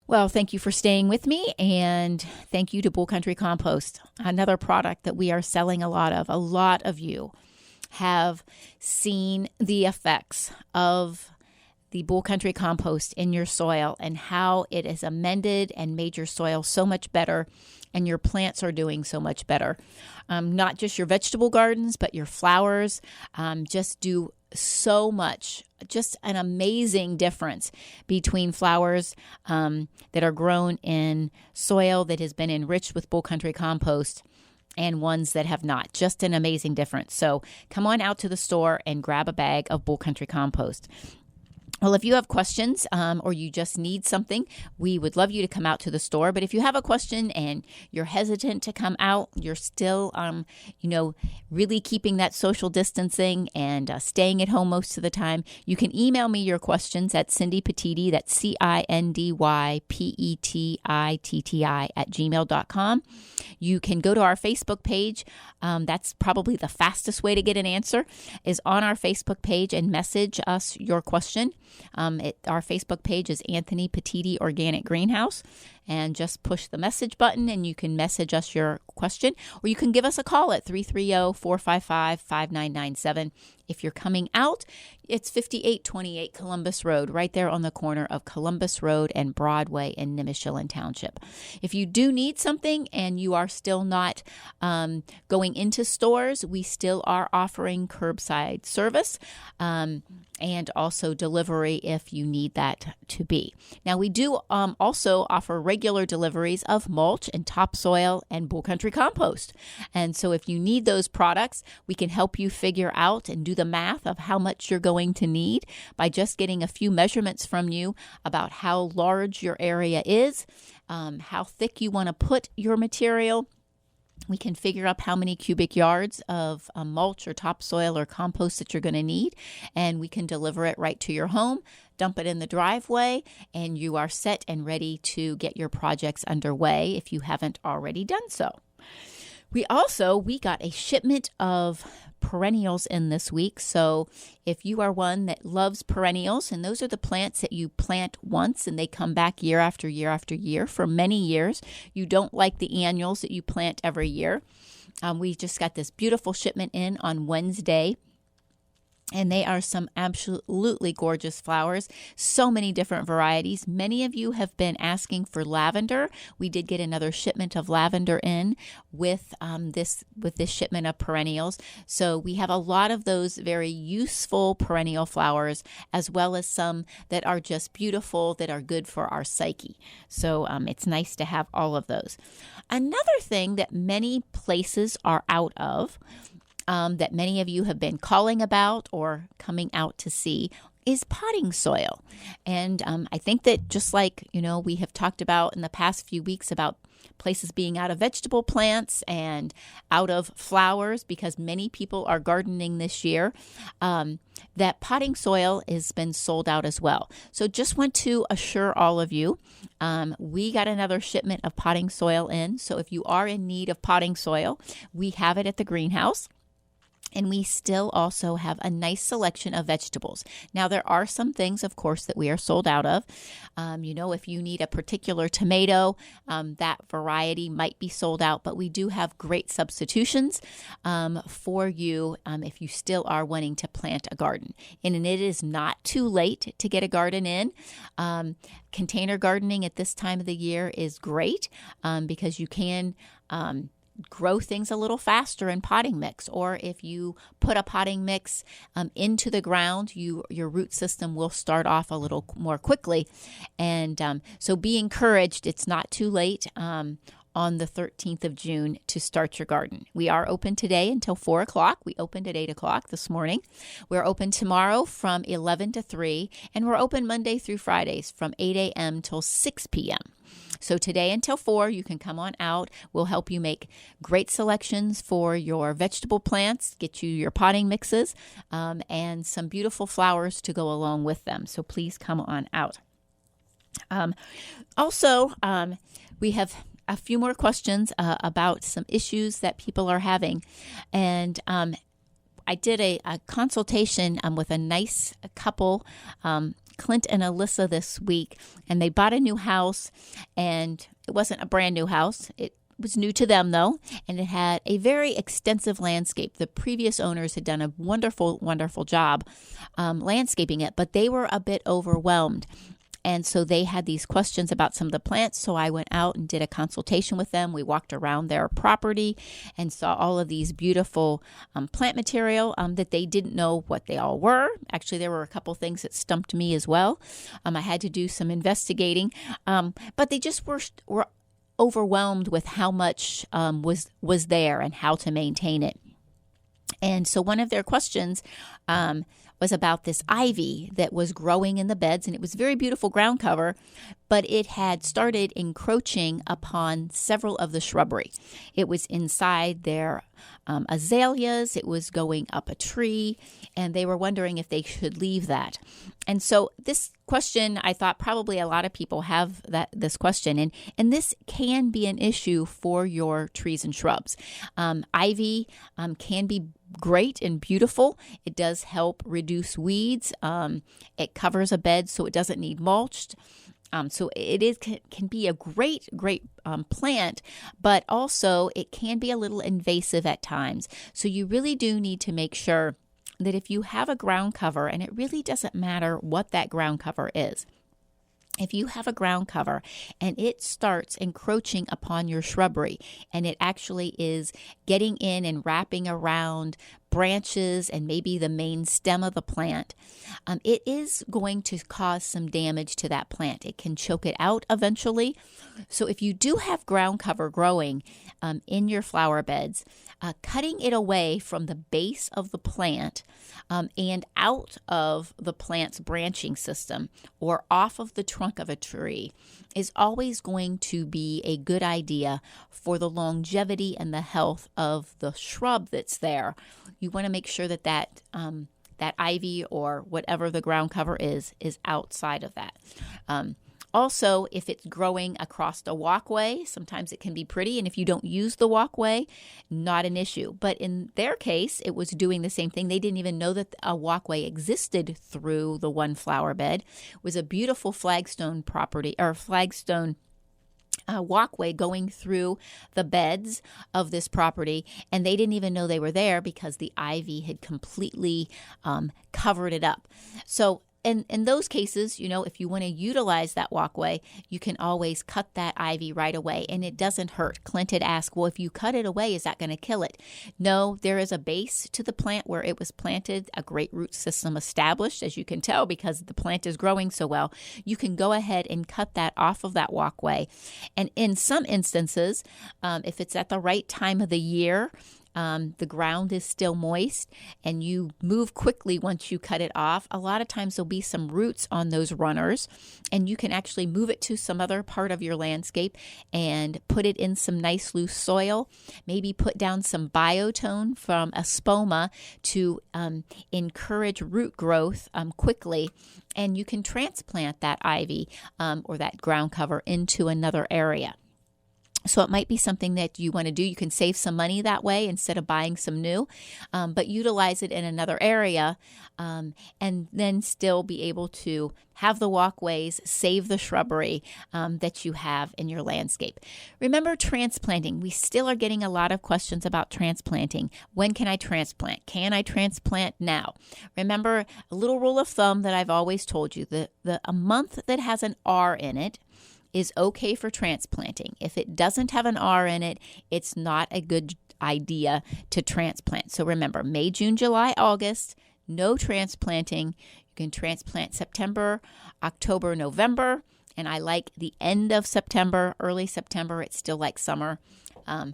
Well, thank you for staying with me, and thank you to Bull Country Compost, another product that we are selling a lot of. A lot of you have seen the effects of the Bull Country Compost in your soil and how it has amended and made your soil so much better, and your plants are doing so much better. Not just your vegetable gardens, but your flowers just do so much, just an amazing difference between flowers that are grown in soil that has been enriched with Bull Country Compost and ones that have not. Just an amazing difference. So come on out to the store and grab a bag of Bull Country Compost. Well, if you have questions or you just need something, we would love you to come out to the store. But if you have a question and you're hesitant to come out, you're still, really keeping that social distancing and staying at home most of the time, you can email me your questions at Cindy Petitti, that's CindyPetitti @gmail.com. You can go to our Facebook page. That's probably the fastest way to get an answer, is on our Facebook page and message us your question. Our Facebook page is Anthony Petitti Organic Greenhouse, and just push the message button and you can message us your question, or you can give us a call at 330-455-5997. If you're coming out, it's 5828 Columbus Road, right there on the corner of Columbus Road and Broadway in Nimishillen Township. If you do need something and you are still not going into stores, we still are offering curbside service and also delivery if you need that to be. Now, we do also offer regular deliveries of mulch and topsoil and Bull Country Compost. And so if you need those products, we can help you figure out and do the math of how much you're going to need by just getting a few measurements from you about how large your area is, how thick you want to put your material. We can figure up how many cubic yards of mulch or topsoil or compost that you're going to need, and we can deliver it right to your home, dump it in the driveway, and you are set and ready to get your projects underway if you haven't already done so. We got a shipment of perennials in this week. So if you are one that loves perennials, and those are the plants that you plant once and they come back year after year after year for many years, you don't like the annuals that you plant every year. We just got this beautiful shipment in on Wednesday. And they are some absolutely gorgeous flowers. So many different varieties. Many of you have been asking for lavender. We did get another shipment of lavender in with this shipment of perennials. So we have a lot of those very useful perennial flowers, as well as some that are just beautiful, that are good for our psyche. So it's nice to have all of those. Another thing that many places are out of, that many of you have been calling about or coming out to see, is potting soil. And I think that just like, we have talked about in the past few weeks about places being out of vegetable plants and out of flowers because many people are gardening this year, that potting soil has been sold out as well. So just want to assure all of you, we got another shipment of potting soil in. So if you are in need of potting soil, we have it at the greenhouse. And we still also have a nice selection of vegetables. Now, there are some things, of course, that we are sold out of. If you need a particular tomato, that variety might be sold out, but we do have great substitutions for you if you still are wanting to plant a garden. And it is not too late to get a garden in. Container gardening at this time of the year is great because you can grow things a little faster in potting mix, or if you put a potting mix into the ground, your root system will start off a little more quickly. And so be encouraged. It's not too late on the 13th of June to start your garden. We are open today until 4 o'clock. We opened at 8 o'clock this morning. We're open tomorrow from 11 to 3, and we're open Monday through Fridays from 8 a.m. till 6 p.m. So today until 4, you can come on out. We'll help you make great selections for your vegetable plants, get you your potting mixes, and some beautiful flowers to go along with them. So please come on out. We have a few more questions about some issues that people are having. And I did a consultation with a nice couple Clint and Alyssa this week, and they bought a new house, and it wasn't a brand new house. It was new to them, though, and it had a very extensive landscape. The previous owners had done a wonderful, wonderful job landscaping it, but they were a bit overwhelmed. And so they had these questions about some of the plants. So I went out and did a consultation with them. We walked around their property and saw all of these beautiful plant material that they didn't know what they all were. Actually, there were a couple things that stumped me as well. I had to do some investigating, but they just were overwhelmed with how much was there and how to maintain it. And so one of their questions was about this ivy that was growing in the beds, and it was very beautiful ground cover, but it had started encroaching upon several of the shrubbery. It was inside their azaleas, it was going up a tree, and they were wondering if they should leave that. And so this question, I thought probably a lot of people have this question, and this can be an issue for your trees and shrubs. Ivy can be great and beautiful. It does help reduce weeds. It covers a bed so it doesn't need mulched. So it can be a great plant, but also it can be a little invasive at times. So you really do need to make sure that if you have a ground cover, and it really doesn't matter what that ground cover is, if you have a ground cover and it starts encroaching upon your shrubbery and it actually is getting in and wrapping around branches and maybe the main stem of the plant, it is going to cause some damage to that plant. It can choke it out eventually. So if you do have ground cover growing in your flower beds, cutting it away from the base of the plant and out of the plant's branching system or off of the trunk of a tree is always going to be a good idea for the longevity and the health of the shrub that's there. You want to make sure that that ivy or whatever the ground cover is outside of that. Also, if it's growing across a walkway, sometimes it can be pretty. And if you don't use the walkway, not an issue. But in their case, it was doing the same thing. They didn't even know that a walkway existed through the one flower bed. It was a beautiful flagstone property or flagstone walkway going through the beds of this property, and they didn't even know they were there because the ivy had completely covered it up. So in those cases, if you want to utilize that walkway, you can always cut that ivy right away, and it doesn't hurt. Clint had asked, well, if you cut it away, is that going to kill it? No, there is a base to the plant where it was planted, a great root system established, as you can tell, because the plant is growing so well. You can go ahead and cut that off of that walkway. And in some instances, if it's at the right time of the year, the ground is still moist and you move quickly once you cut it off, a lot of times there'll be some roots on those runners, and you can actually move it to some other part of your landscape and put it in some nice loose soil. Maybe put down some biotone from Espoma to encourage root growth quickly, and you can transplant that ivy or that ground cover into another area. So it might be something that you want to do. You can save some money that way instead of buying some new, but utilize it in another area and then still be able to have the walkways, save the shrubbery that you have in your landscape. Remember transplanting. We still are getting a lot of questions about transplanting. When can I transplant? Can I transplant now? Remember a little rule of thumb that I've always told you, a month that has an R in it is okay for transplanting. If it doesn't have an R in it, it's not a good idea to transplant. So remember, May, June, July, August, no transplanting. You can transplant September, October, November, and I like the end of September, early September. It's still like summer. And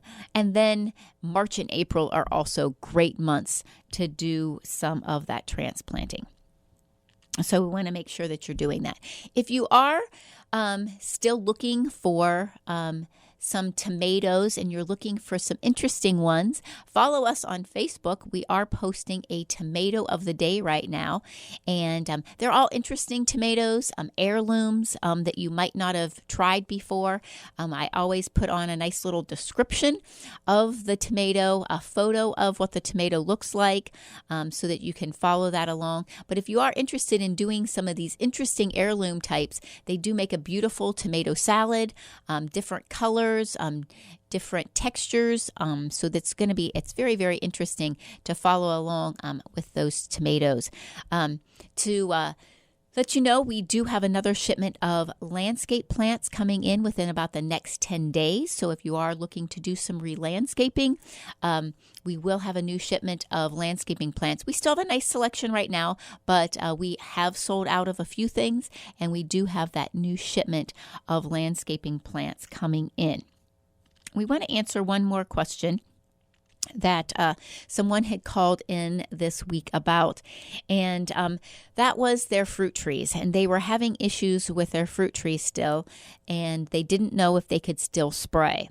then March and April are also great months to do some of that transplanting. So we want to make sure that you're doing that. If you are still looking for some tomatoes and you're looking for some interesting ones, follow us on Facebook. We are posting a tomato of the day right now, and they're all interesting tomatoes, heirlooms that you might not have tried before. I always put on a nice little description of the tomato, a photo of what the tomato looks like, so that you can follow that along. But if you are interested in doing some of these interesting heirloom types, they do make a beautiful tomato salad, different colors, different textures. So it's very, very interesting to follow along with those tomatoes. To let you know, we do have another shipment of landscape plants coming in within about the next 10 days. So if you are looking to do some re-landscaping, we will have a new shipment of landscaping plants. We still have a nice selection right now, but we have sold out of a few things, and we do have that new shipment of landscaping plants coming in. We want to answer one more question that someone had called in this week about, and that was their fruit trees, and they were having issues with their fruit trees still, and they didn't know if they could still spray.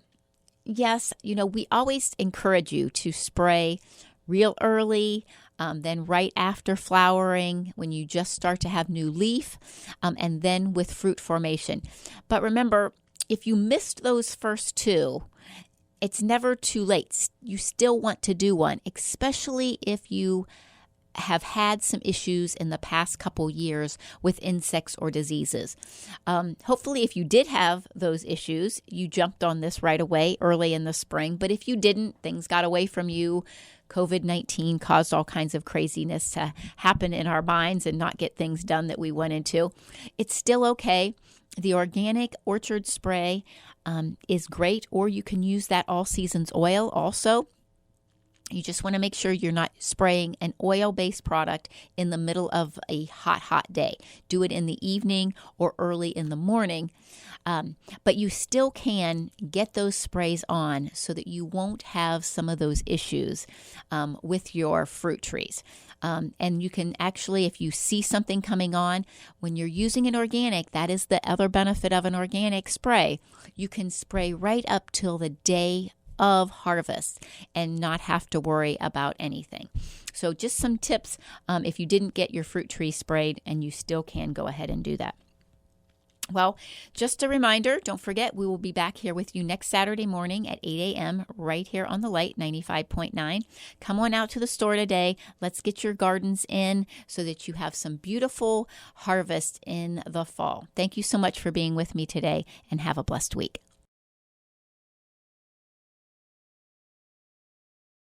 Yes, we always encourage you to spray real early, then right after flowering, when you just start to have new leaf, and then with fruit formation. But remember, if you missed those first two, it's never too late. You still want to do one, especially if you have had some issues in the past couple years with insects or diseases. Hopefully, if you did have those issues, you jumped on this right away early in the spring. But if you didn't, things got away from you. COVID-19 caused all kinds of craziness to happen in our minds and not get things done that we wanted to. It's still okay. The organic orchard spray is great, or you can use that all seasons oil also. You just want to make sure you're not spraying an oil-based product in the middle of a hot day. Do it in the evening or early in the morning. But you still can get those sprays on so that you won't have some of those issues with your fruit trees. And you can actually, if you see something coming on, when you're using an organic, that is the other benefit of an organic spray. You can spray right up till the day of harvest and not have to worry about anything. So just some tips if you didn't get your fruit tree sprayed, and you still can go ahead and do that. Well, just a reminder, don't forget, we will be back here with you next Saturday morning at 8 a.m. right here on the Light 95.9. Come on out to the store today. Let's get your gardens in so that you have some beautiful harvest in the fall. Thank you so much for being with me today, and have a blessed week.